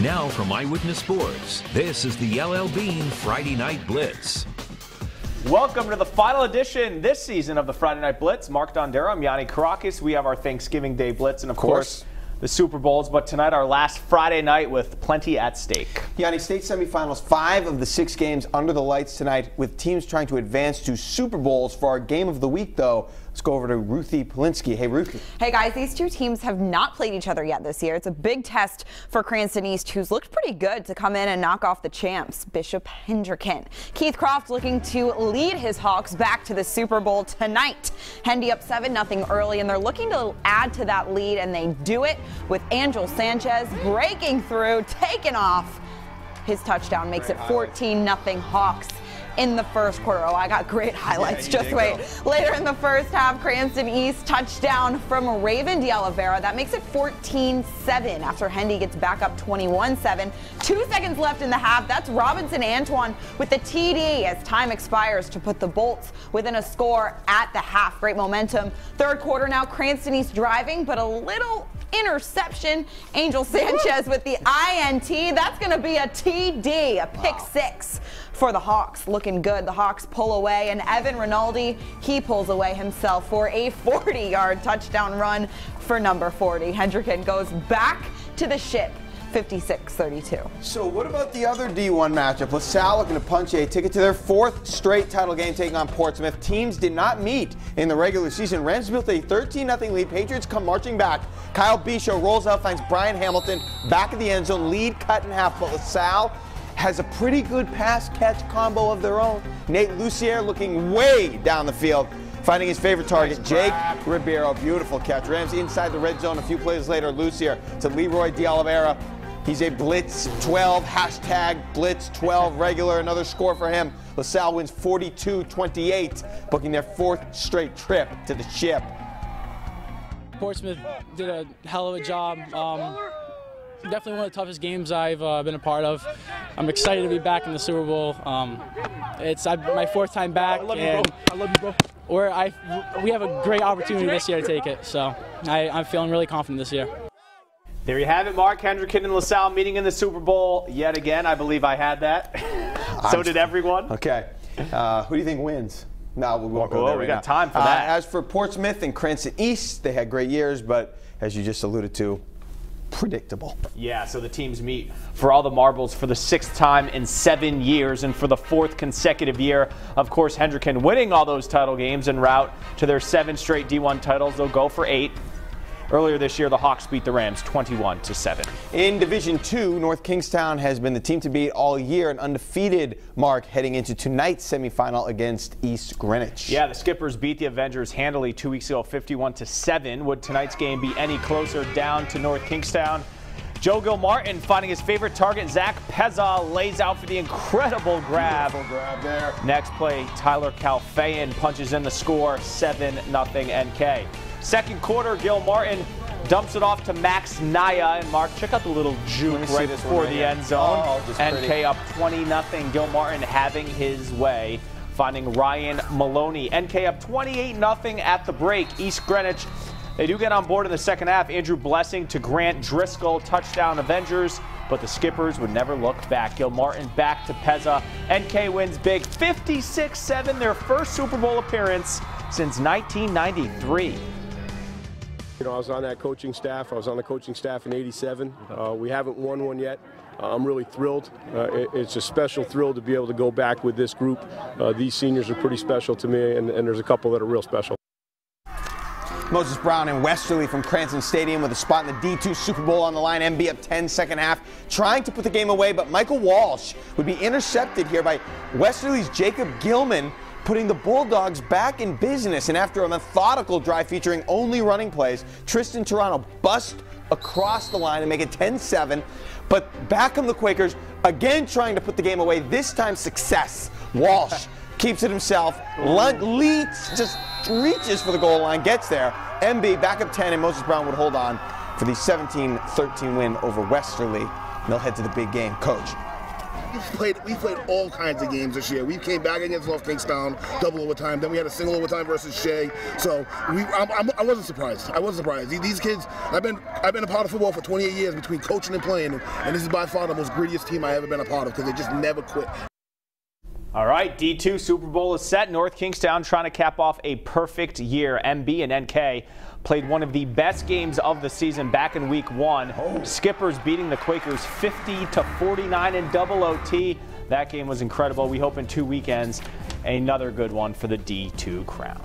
Now from Eyewitness Sports, this is the LL Bean Friday Night Blitz. Welcome to the final edition this season of the Friday Night Blitz. Mark Dondero, I'm Yanni Karakis. We have our Thanksgiving Day Blitz and, of course, the Super Bowls. But tonight, our last Friday night with plenty at stake. Yanni, state semifinals, 5 of the 6 games under the lights tonight, with teams trying to advance to Super Bowls. For our game of the week, though, let's go over to Ruthie Polinsky. Hey, Ruthie. Hey, guys, these two teams have not played each other yet this year. It's a big test for Cranston East, who's looked pretty good to come in and knock off the champs, Bishop Hendricken. Keith Croft looking to lead his Hawks back to the Super Bowl tonight. Hendy up 7-0 early, and they're looking to add to that lead, and they do it with Angel Sanchez breaking through, taking off. His touchdown makes it 14-0 Hawks in the first quarter. Oh, I got great highlights. Just wait. Later in the first half, Cranston East touchdown from Raven de Oliveira. That makes it 14-7 after Hendy gets back up 21-7. 2 seconds left in the half. That's Robinson Antoine with the TD as time expires to put the Bolts within a score at the half. Great momentum. Third quarter now, Cranston East driving, but a little interception. Angel Sanchez with the INT. That's going to be a TD, a pick six for the Hawks. Looking good. The Hawks pull away, and Evan Rinaldi, he pulls away himself for a 40-yard touchdown run for number 40. Hendricken goes back to the ship. 56-32. So what about the other D1 matchup? LaSalle looking to punch a ticket to their 4th straight title game, taking on Portsmouth. Teams did not meet in the regular season. Rams built a 13-0 lead. Patriots come marching back. Kyle Bisho rolls out, finds Brian Hamilton back at the end zone. Lead cut in half, but LaSalle has a pretty good pass-catch combo of their own. Nate Lucier looking way down the field, finding his favorite target, Jake Ribeiro. Beautiful catch. Rams inside the red zone. A few plays later, Lucier to Leroy de Oliveira. He's a Blitz 12, hashtag Blitz 12 regular. Another score for him. LaSalle wins 42-28, booking their 4th straight trip to the ship. Portsmouth did a hell of a job. Definitely one of the toughest games I've been a part of. I'm excited to be back in the Super Bowl. It's my 4th time back. I love you, bro. We have a great opportunity this year to take it. So I'm feeling really confident this year. There you have it, Mark. Hendricken and LaSalle meeting in the Super Bowl yet again. I believe I had that. So did everyone. Okay. Who do you think wins? No, we won't go there right we got now. time for that. As for Portsmouth and Cranston East, they had great years, but as you just alluded to, predictable. Yeah, so the teams meet for all the marbles for the 6th time in 7 years, and for the 4th consecutive year. Of course, Hendricken winning all those title games en route to their 7 straight D1 titles. They'll go for 8. Earlier this year, the Hawks beat the Rams 21-7. In Division 2, North Kingstown has been the team to beat all year, an undefeated mark heading into tonight's semifinal against East Greenwich. Yeah, the Skippers beat the Avengers handily 2 weeks ago, 51-7. Would tonight's game be any closer down to North Kingstown? Joe Gilmartin finding his favorite target, Zach Pezza, lays out for the incredible grab. Beautiful grab there. Next play, Tyler Calfayan punches in the score, 7-0 NK. Second quarter, Gilmartin dumps it off to Max Naya. And Mark, check out the little juke right before the end zone. NK up 20-0. Gilmartin having his way, finding Ryan Maloney. NK up 28-0 at the break. East Greenwich, they do get on board in the second half. Andrew Blessing to Grant Driscoll, touchdown Avengers. But the Skippers would never look back. Gilmartin back to Pezza. NK wins big, 56-7, their first Super Bowl appearance since 1993. You know, I was on that coaching staff. I was on the coaching staff in '87. We haven't won one yet. I'm really thrilled. It's a special thrill to be able to go back with this group. These seniors are pretty special to me, and there's a couple that are real special. Moses Brown and Westerly from Cranston Stadium with a spot in the D2 Super Bowl on the line. MB up 10 second half, trying to put the game away, but Michael Walsh would be intercepted here by Westerly's Jacob Gilman, putting the Bulldogs back in business. And after a methodical drive featuring only running plays, Tristan Toronto bust across the line and make it 10-7. But back come the Quakers, again trying to put the game away. This time success. Walsh keeps it himself, leads, just reaches for the goal line, gets there. MB back up 10, and Moses Brown would hold on for the 17-13 win over Westerly. And they'll head to the big game. Coach. we played all kinds of games this year. We came back against North Kingstown, double overtime. Then we had a single overtime versus Shea. So I wasn't surprised. I wasn't surprised. These kids, I've been a part of football for 28 years between coaching and playing, and this is by far the most grittiest team I've ever been a part of because they just never quit. All right, D2 Super Bowl is set. North Kingstown trying to cap off a perfect year. MB and NK played one of the best games of the season back in week 1. Skippers beating the Quakers 50-49 in double OT. That game was incredible. We hope in 2 weekends, another good one for the D2 crown.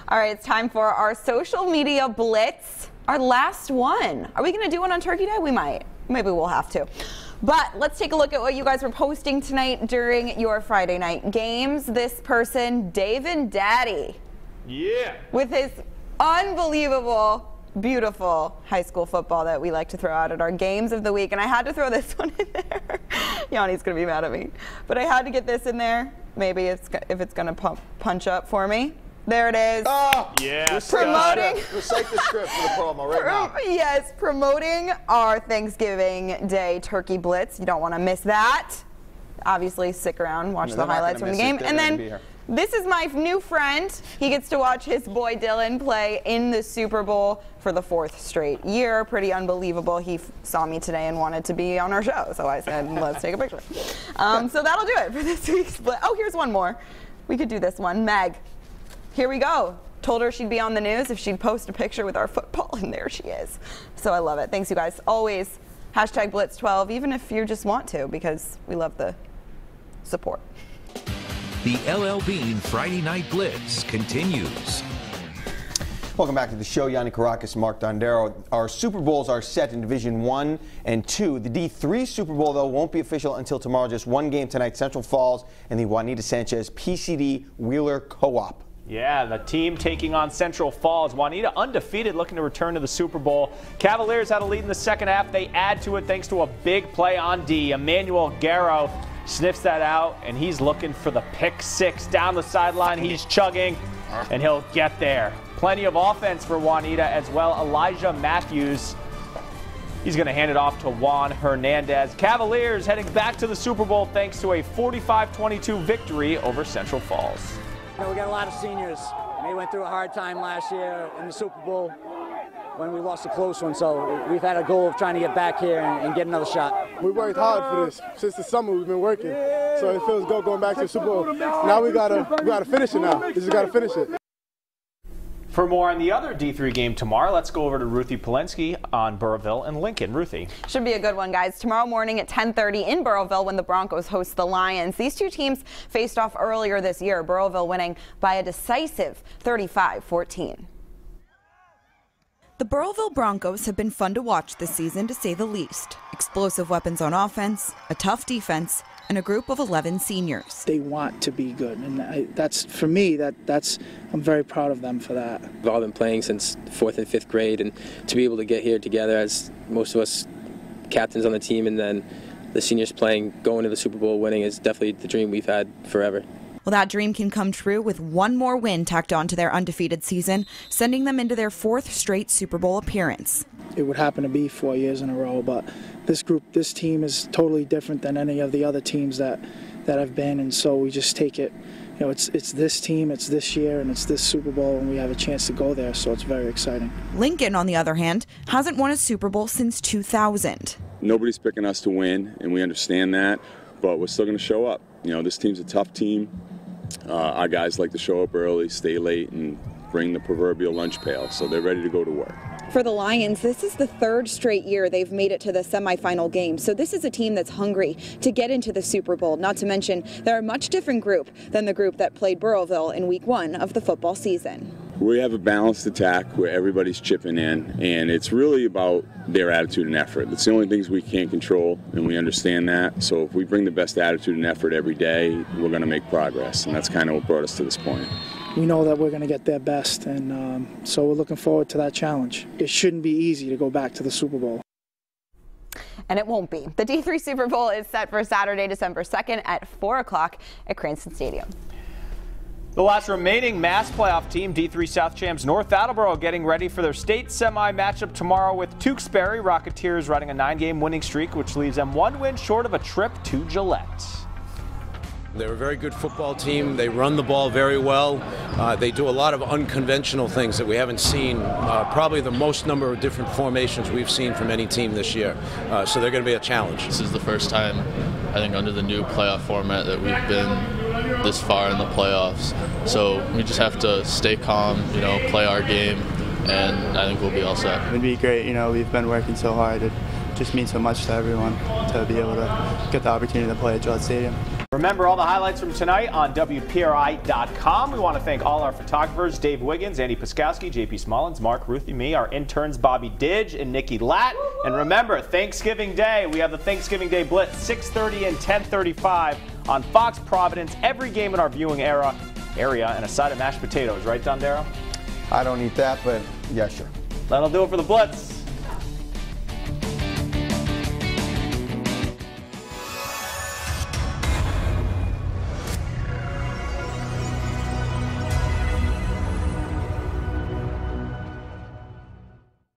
All right, it's time for our social media blitz, our last one. Are we going to do one on Turkey Day? We might. Maybe we'll have to. But let's take a look at what you guys were posting tonight during your Friday night games. This person, David Daddy. Yeah. With his unbelievable, beautiful high school football that we like to throw out at our games of the week. And I had to throw this one in there. Yanni's going to be mad at me. But I had to get this in there. Maybe if it's going to punch up for me. There it is. Oh, yeah. Promoting. Recite the script for the promo right now. Yes, promoting our Thanksgiving Day Turkey Blitz. You don't want to miss that. Obviously, stick around, watch the highlights from the game. And then this is my new friend. He gets to watch his boy Dylan play in the Super Bowl for the 4th straight year. Pretty unbelievable. He saw me today and wanted to be on our show. So I said, let's take a picture. So that'll do it for this week's Blitz. Oh, here's one more. We could do this one. Meg. Here we go. Told her she'd be on the news if she'd post a picture with our football, and there she is. So I love it. Thanks, you guys. Always hashtag Blitz12, even if you just want to, because we love the support. The LL Bean Friday Night Blitz continues. Welcome back to the show. Yanni Caracas, Mark Dondero. Our Super Bowls are set in Division 1 and 2. The D3 Super Bowl, though, won't be official until tomorrow. Just one game tonight, Central Falls and the Juanita Sanchez PCD Wheeler Co-op. Yeah, the team taking on Central Falls. Juanita undefeated, looking to return to the Super Bowl. Cavaliers had a lead in the second half. They add to it thanks to a big play on D. Emmanuel Garrow sniffs that out, and he's looking for the pick 6 down the sideline. He's chugging, and he'll get there. Plenty of offense for Juanita as well. Elijah Matthews, he's going to hand it off to Juan Hernandez. Cavaliers heading back to the Super Bowl thanks to a 45-22 victory over Central Falls. You know, we got a lot of seniors. They went through a hard time last year in the Super Bowl when we lost a close one. So we've had a goal of trying to get back here and get another shot. We worked hard for this. Since the summer we've been working. So it feels good going back to the Super Bowl. Now we gotta finish it now. We just gotta finish it. For more on the other D3 game tomorrow, let's go over to Ruthie Polensky on Burrillville and Lincoln. Ruthie. Should be a good one, guys. Tomorrow morning at 10:30 in Burrillville when the Broncos host the Lions. These two teams faced off earlier this year, Burrillville winning by a decisive 35-14. The Burrillville Broncos have been fun to watch this season, to say the least. Explosive weapons on offense, a tough defense, and a group of 11 seniors. They want to be good, and that's for me. I'm very proud of them for that. We've all been playing since 4th and 5th grade, and to be able to get here together as most of us captains on the team, and then the seniors playing, going to the Super Bowl, winning is definitely the dream we've had forever. Well, that dream can come true with one more win tacked on to their undefeated season, sending them into their 4th straight Super Bowl appearance. It would happen to be 4 years in a row, but this team is totally different than any of the other teams that I've been, and so we just take it. You know, it's this team, it's this year, and it's this Super Bowl, and we have a chance to go there, so it's very exciting. Lincoln, on the other hand, hasn't won a Super Bowl since 2000. Nobody's picking us to win, and we understand that, but we're still going to show up. You know, this team's a tough team. Our guys like to show up early, stay late, and bring the proverbial lunch pail, so they're ready to go to work. For the Lions, this is the 3rd straight year they've made it to the semifinal game. So this is a team that's hungry to get into the Super Bowl. Not to mention, they're a much different group than the group that played Burrillville in week 1 of the football season. We have a balanced attack where everybody's chipping in, and it's really about their attitude and effort. It's the only things we can't control, and we understand that. So if we bring the best attitude and effort every day, we're going to make progress, and that's kind of what brought us to this point. We know that we're going to get their best, and so we're looking forward to that challenge. It shouldn't be easy to go back to the Super Bowl. And it won't be. The D3 Super Bowl is set for Saturday, December 2nd at 4 o'clock at Cranston Stadium. The last remaining Mass playoff team, D3 South champs North Attleboro, getting ready for their state semi matchup tomorrow with Tewksbury. Rocketeers riding a 9-game winning streak, which leaves them 1 win short of a trip to Gillette. They're a very good football team. They run the ball very well. They do a lot of unconventional things that we haven't seen, probably the most number of different formations we've seen from any team this year. So they're going to be a challenge. This is the first time, I think, under the new playoff format that we've been this far in the playoffs. So we just have to stay calm, play our game, and I think we'll be all set. It'd be great. We've been working so hard. It just means so much to everyone to be able to get the opportunity to play at Gillette Stadium. Remember all the highlights from tonight on WPRI.com. We want to thank all our photographers, Dave Wiggins, Andy Piskowski, JP Smallins, Mark, Ruthie, me, our interns, Bobby Didge and Nikki Latt. And remember, Thanksgiving Day, we have the Thanksgiving Day Blitz, 6:30 and 10:35 on Fox Providence. Every game in our viewing area, and a side of mashed potatoes. Right, Don Darrow? I don't eat that, but yeah, sure. That'll do it for the Blitz.